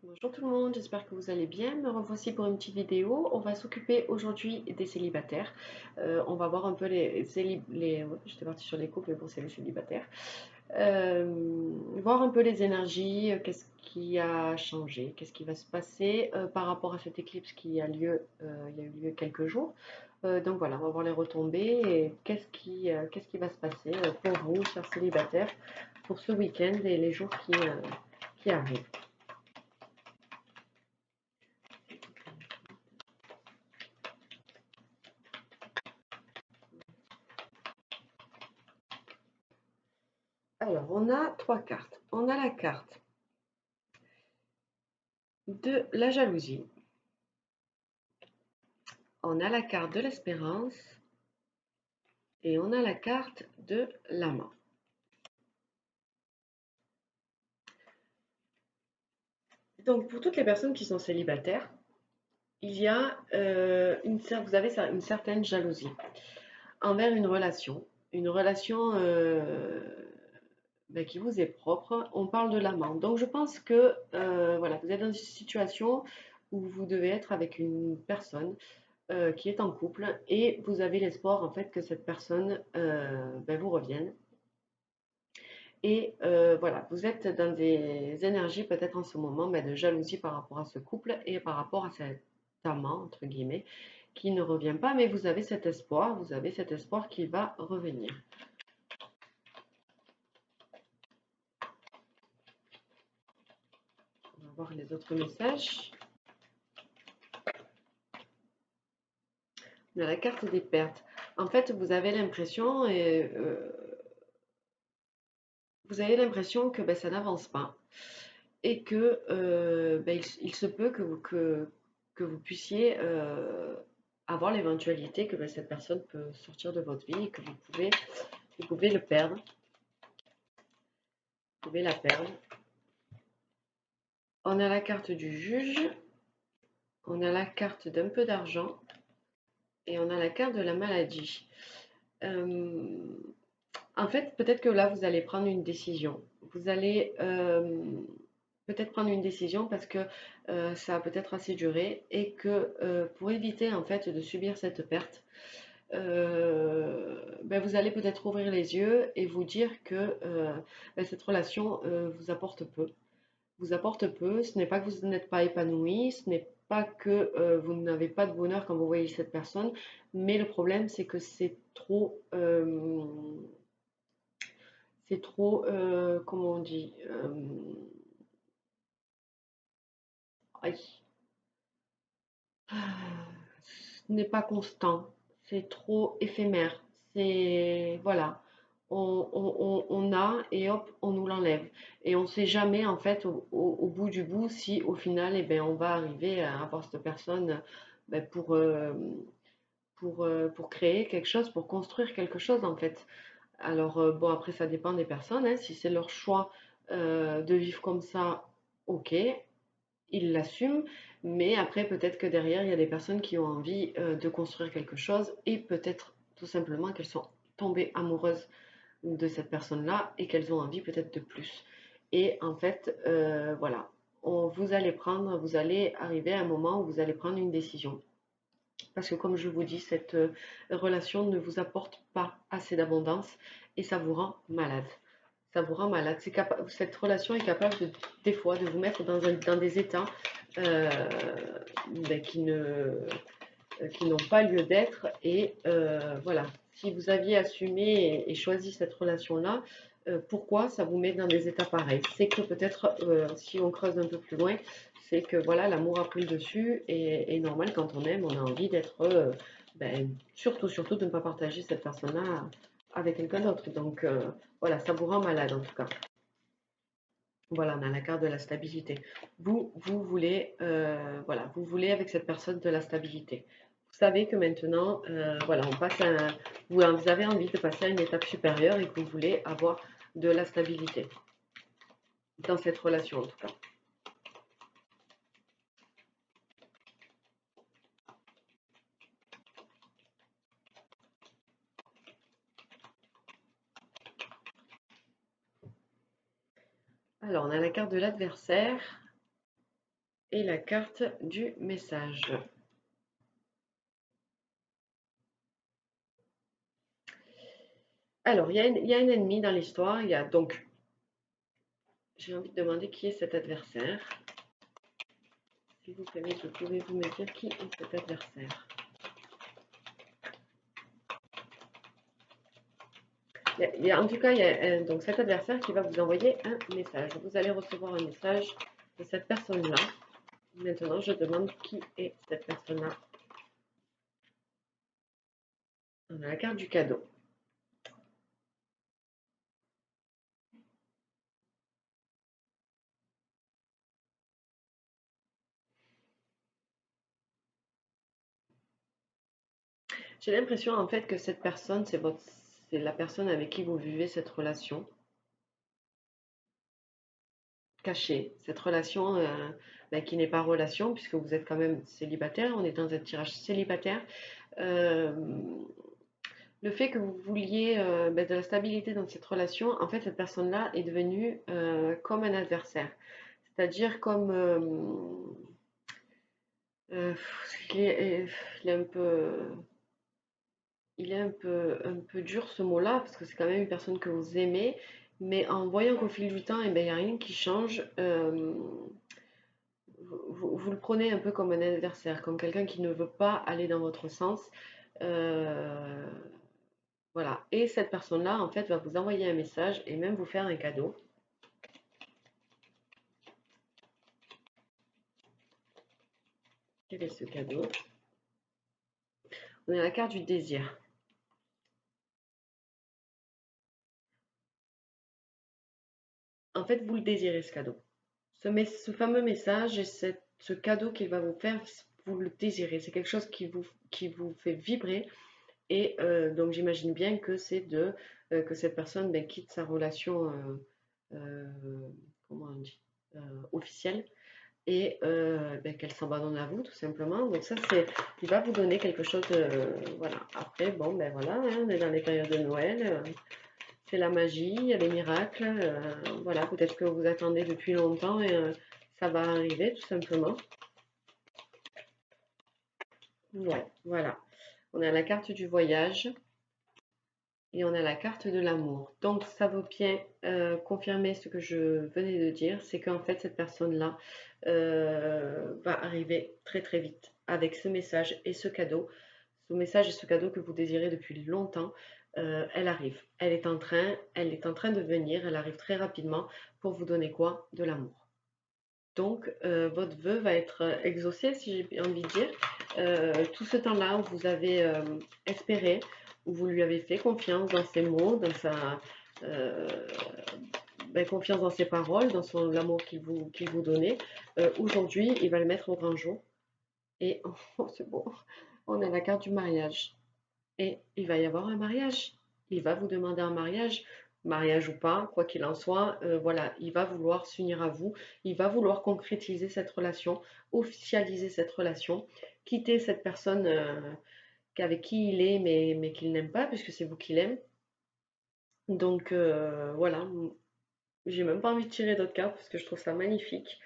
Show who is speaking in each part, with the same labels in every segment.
Speaker 1: Bonjour tout le monde, j'espère que vous allez bien. Me revoici pour une petite vidéo. On va s'occuper aujourd'hui des célibataires. On va voir un peu ouais, j'étais partie sur les couples, mais bon, c'est les célibataires. Voir un peu les énergies, qu'est-ce qui a changé, qu'est-ce qui va se passer par rapport à cette éclipse qui a lieu, il y a eu lieu quelques jours. Donc voilà, on va voir les retombées et qu'est-ce qui va se passer pour vous, chers célibataires, pour ce week-end et les jours qui arrivent. Alors, on a trois cartes. On a la carte de la jalousie, on a la carte de l'espérance et on a la carte de l'amant. Donc, pour toutes les personnes qui sont célibataires, il y a vous avez une certaine jalousie envers une relation qui vous est propre. On parle de l'amant. Donc, je pense que voilà, vous êtes dans une situation où vous devez être avec une personne qui est en couple et vous avez l'espoir en fait que cette personne vous revienne. Et voilà, vous êtes dans des énergies peut-être en ce moment de jalousie par rapport à ce couple et par rapport à cet amant, entre guillemets, qui ne revient pas, mais vous avez cet espoir qu'il va revenir. On va voir les autres messages. On a la carte des pertes. En fait, vous avez l'impression que ça n'avance pas et que il se peut que vous puissiez avoir l'éventualité que cette personne peut sortir de votre vie et que vous pouvez le perdre, vous pouvez la perdre. On a la carte du juge, on a la carte d'un peu d'argent et on a la carte de la maladie. Euh, En fait, peut-être que là, vous allez prendre une décision. Vous allez peut-être prendre une décision parce que ça va peut-être assez durer et que pour éviter en fait de subir cette perte, vous allez peut-être ouvrir les yeux et vous dire que cette relation vous apporte peu. Vous apporte peu. Ce n'est pas que vous n'êtes pas épanoui, ce n'est pas que vous n'avez pas de bonheur quand vous voyez cette personne, mais le problème c'est que c'est trop, comment on dit, aïe, ce n'est pas constant, c'est trop éphémère, c'est, voilà, on a et hop, on nous l'enlève. Et on ne sait jamais, en fait, au bout du bout, si au final, on va arriver à avoir cette personne ben, pour créer quelque chose, pour construire quelque chose, en fait. Alors, bon, après, ça dépend des personnes, hein. Si c'est leur choix de vivre comme ça, ok, ils l'assument. Mais après, peut-être que derrière, il y a des personnes qui ont envie de construire quelque chose et peut-être tout simplement qu'elles sont tombées amoureuses de cette personne-là et qu'elles ont envie peut-être de plus. Et en fait, voilà, vous allez arriver à un moment où vous allez prendre une décision. Parce que comme je vous dis, cette relation ne vous apporte pas assez d'abondance et ça vous rend malade. Ça vous rend malade. Cette relation est capable des fois de vous mettre dans des états euh, ben, qui n'ont pas lieu d'être. Et voilà, si vous aviez assumé et choisi cette relation-là, pourquoi ça vous met dans des états pareils? C'est que peut-être, si on creuse un peu plus loin, c'est que voilà, l'amour a pris le dessus et normal, quand on aime, on a envie d'être, surtout de ne pas partager cette personne-là avec quelqu'un d'autre. Donc voilà, ça vous rend malade en tout cas. Voilà, on a la carte de la stabilité. Vous voulez, voilà, vous voulez avec cette personne de la stabilité. Vous savez que maintenant, voilà, vous avez envie de passer à une étape supérieure et que vous voulez avoir de la stabilité dans cette relation en tout cas. Alors, on a la carte de l'adversaire et la carte du message. Alors, il y a un ennemi dans l'histoire. Il y a donc, j'ai envie de demander qui est cet adversaire. S'il vous plaît, pouvez-vous me dire qui est cet adversaire? En tout cas, il y a donc cet adversaire qui va vous envoyer un message. Vous allez recevoir un message de cette personne-là. Maintenant, je demande qui est cette personne-là. On a la carte du cadeau. J'ai l'impression en fait que cette personne, c'est la personne avec qui vous vivez cette relation cachée, cette relation qui n'est pas relation puisque vous êtes quand même célibataire. On est dans un tirage célibataire. Euh, le fait que vous vouliez de la stabilité dans cette relation, en fait, cette personne-là est devenue comme un adversaire, c'est-à-dire comme euh, il est, il est un peu il est un peu dur ce mot-là, parce que c'est quand même une personne que vous aimez, mais en voyant qu'au fil du temps, eh ben, il n'y a rien qui change, vous le prenez un peu comme un adversaire, comme quelqu'un qui ne veut pas aller dans votre sens. euh, voilà. Et cette personne-là, en fait, va vous envoyer un message et même vous faire un cadeau. Quel est ce cadeau? On a la carte du désir. En fait, vous le désirez, ce cadeau. Ce fameux message et ce cadeau qu'il va vous faire, vous le désirez. C'est quelque chose qui vous fait vibrer. Et donc j'imagine bien que c'est que cette personne quitte sa relation, euh, comment on dit, officielle et qu'elle s'abandonne à vous tout simplement. Donc ça c'est, il va vous donner quelque chose. Voilà. Après bon ben voilà, hein, on est dans les périodes de Noël. C'est la magie, il y a les miracles. Voilà, peut-être que vous attendez depuis longtemps et ça va arriver tout simplement. Ouais, voilà. On a la carte du voyage. Et on a la carte de l'amour. Donc ça veut bien confirmer ce que je venais de dire, c'est qu'en fait cette personne-là va arriver très très vite avec ce message et ce cadeau. Ce message et ce cadeau que vous désirez depuis longtemps, elle arrive. Elle est en train de venir, elle arrive très rapidement pour vous donner quoi? De l'amour. Donc votre vœu va être exaucé, si j'ai envie de dire. Tout ce temps-là où vous avez espéré, où vous lui avez fait confiance dans ses mots, dans sa euh, confiance dans ses paroles, dans l'amour qu'il vous donnait. Aujourd'hui, il va le mettre au grand jour. Et oh, c'est bon, on a la carte du mariage. Et il va y avoir un mariage. Il va vous demander un mariage, mariage ou pas, quoi qu'il en soit. Voilà, il va vouloir s'unir à vous. Il va vouloir concrétiser cette relation, officialiser cette relation, quitter cette personne avec qui il est, mais qu'il n'aime pas, puisque c'est vous qui l'aimez. Donc voilà, j'ai même pas envie de tirer d'autres cartes parce que je trouve ça magnifique.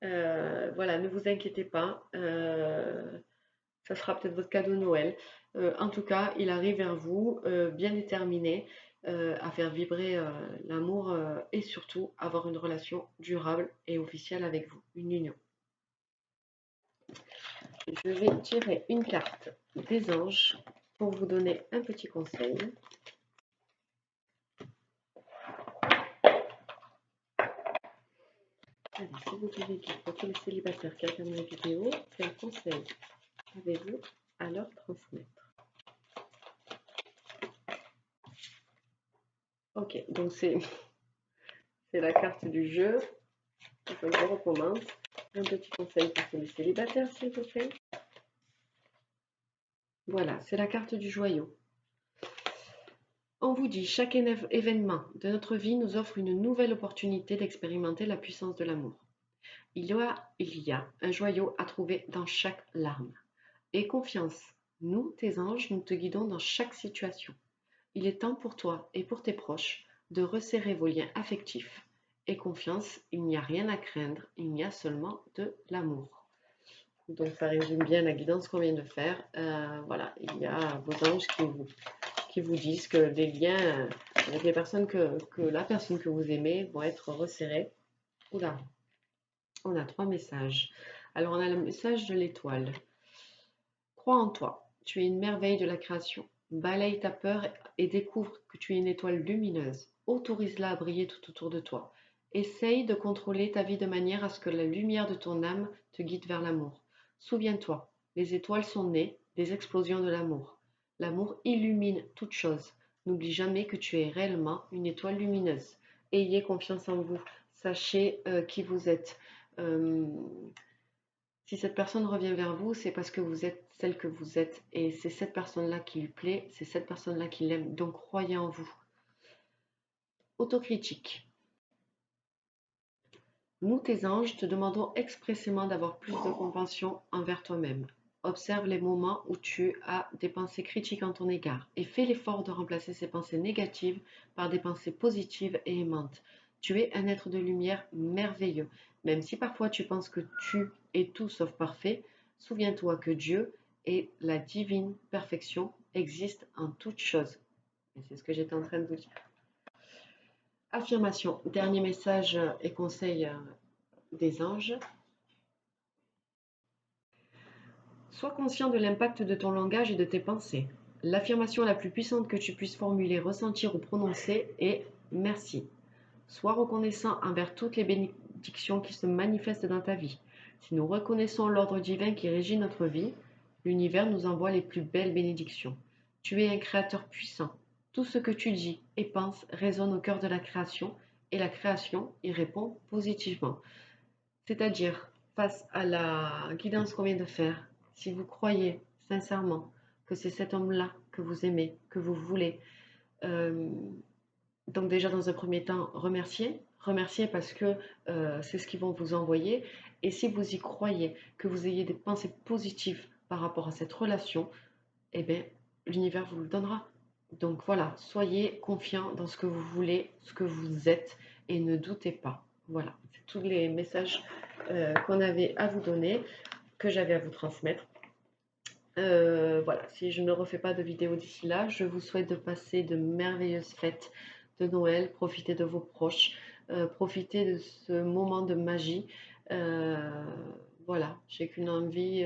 Speaker 1: Voilà, ne vous inquiétez pas. Ça sera peut-être votre cadeau de Noël. En tout cas, il arrive vers vous, bien déterminé à faire vibrer l'amour et surtout avoir une relation durable et officielle avec vous, une union. Je vais tirer une carte des anges pour vous donner un petit conseil. Allez, si vous pouvez dire pour tous les célibataires qui regardent la vidéo, quel conseil avez-vous à leur transmettre? Ok, donc c'est la carte du jeu. Donc je recommence. Un petit conseil pour tous les célibataires, s'il vous plaît. Voilà, c'est la carte du joyau. On vous dit, chaque événement de notre vie nous offre une nouvelle opportunité d'expérimenter la puissance de l'amour. Il y a un joyau à trouver dans chaque larme. Aie confiance, nous, tes anges, nous te guidons dans chaque situation. Il est temps pour toi et pour tes proches de resserrer vos liens affectifs et confiance, il n'y a rien à craindre, il y a seulement de l'amour. Donc ça résume bien la guidance qu'on vient de faire. Voilà, il y a vos anges qui vous disent que les liens avec les personnes que la personne que vous aimez vont être resserrés. Oula, on a 3 messages. Alors on a le message de l'étoile. Crois en toi, tu es une merveille de la création. Balaye ta peur et découvre que tu es une étoile lumineuse. Autorise-la à briller tout autour de toi. Essaye de contrôler ta vie de manière à ce que la lumière de ton âme te guide vers l'amour. Souviens-toi, les étoiles sont nées des explosions de l'amour. L'amour illumine toute chose. N'oublie jamais que tu es réellement une étoile lumineuse. Ayez confiance en vous. Sachez qui vous êtes. Euh, Si cette personne revient vers vous, c'est parce que vous êtes celle que vous êtes et c'est cette personne-là qui lui plaît, c'est cette personne-là qui l'aime. Donc croyez en vous. Autocritique. Nous, tes anges, te demandons expressément d'avoir plus de compassion envers toi-même. Observe les moments où tu as des pensées critiques en ton égard et fais l'effort de remplacer ces pensées négatives par des pensées positives et aimantes. Tu es un être de lumière merveilleux. Même si parfois tu penses que tu es tout sauf parfait, souviens-toi que Dieu et la divine perfection existent en toutes choses. Et c'est ce que j'étais en train de vous dire. Affirmation. Dernier message et conseil des anges. Sois conscient de l'impact de ton langage et de tes pensées. L'affirmation la plus puissante que tu puisses formuler, ressentir ou prononcer est merci. Sois reconnaissant envers toutes les bénédictions qui se manifestent dans ta vie. Si nous reconnaissons l'ordre divin qui régit notre vie, l'univers nous envoie les plus belles bénédictions. Tu es un créateur puissant. Tout ce que tu dis et penses résonne au cœur de la création et la création y répond positivement. C'est-à-dire, face à la guidance qu'on vient de faire, si vous croyez sincèrement que c'est cet homme-là que vous aimez, que vous voulez, euh, donc déjà dans un premier temps, remerciez. Remerciez parce que c'est ce qu'ils vont vous envoyer. Et si vous y croyez, que vous ayez des pensées positives par rapport à cette relation, eh bien, l'univers vous le donnera. Donc voilà, soyez confiants dans ce que vous voulez, ce que vous êtes, et ne doutez pas. Voilà, c'est tous les messages qu'on avait à vous donner, que j'avais à vous transmettre. Voilà, si je ne refais pas de vidéo d'ici là, je vous souhaite de passer de merveilleuses fêtes de Noël, profitez de vos proches, profitez de ce moment de magie. Euh, voilà, j'ai qu'une envie,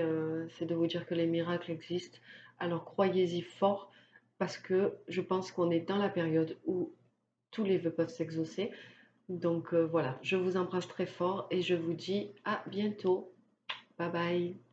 Speaker 1: c'est de vous dire que les miracles existent. Alors croyez-y fort parce que je pense qu'on est dans la période où tous les vœux peuvent s'exaucer. Donc voilà, je vous embrasse très fort et je vous dis à bientôt. Bye bye.